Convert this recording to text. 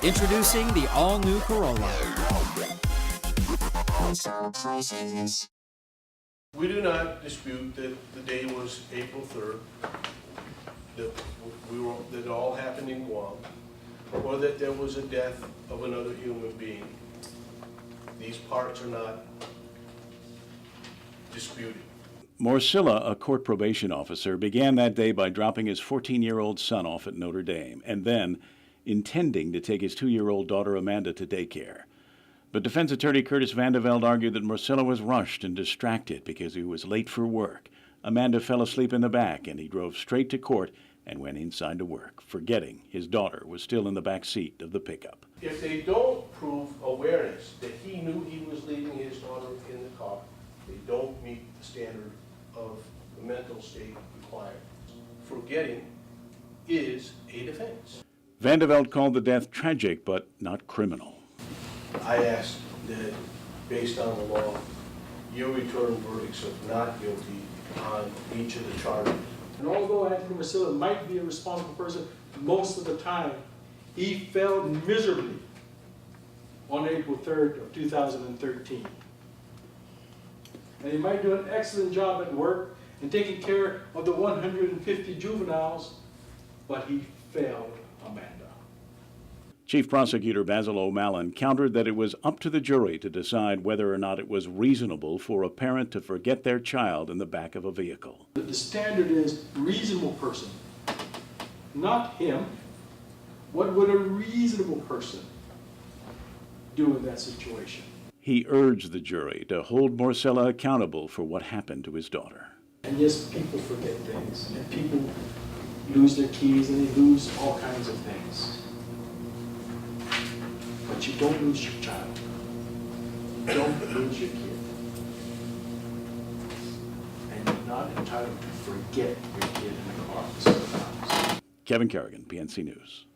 Introducing the all-new Corolla. We do not dispute that the day was April 3rd, that it all happened in Guam, or that there was a death of another human being. These parts are not disputed. Morcilla, a court probation officer, began that day by dropping his 14-year-old son off at Notre Dame, and then intending to take his 2-year-old daughter Amanda to daycare. But defense attorney Curtis Vandeveld argued that Morcilla was rushed and distracted because he was late for work. Amanda fell asleep in the back, and he drove straight to court and went inside to work, forgetting his daughter was still in the back seat of the pickup. If they don't prove awareness that he knew he was leaving his daughter in the car, they don't meet the standard of the mental state required. Forgetting is a defense. Vandeveld called the death tragic but not criminal. I ask that, based on the law, you return verdicts of not guilty on each of the charges. And although Anthony Morcilla might be a responsible person, most of the time, he failed miserably on April 3rd of 2013. And he might do an excellent job at work and taking care of the 150 juveniles, but he failed Amanda. Chief Prosecutor Basil O'Malley countered that it was up to the jury to decide whether or not it was reasonable for a parent to forget their child in the back of a vehicle. The standard is reasonable person, not him. What would a reasonable person do in that situation? He urged the jury to hold Morcilla accountable for what happened to his daughter. And yes, people forget things, and people lose their keys, and they lose all kinds of things. But you don't lose your child. You don't lose your kid. And you're not entitled to forget your kid in the car. Kevin Kerrigan, PNC News.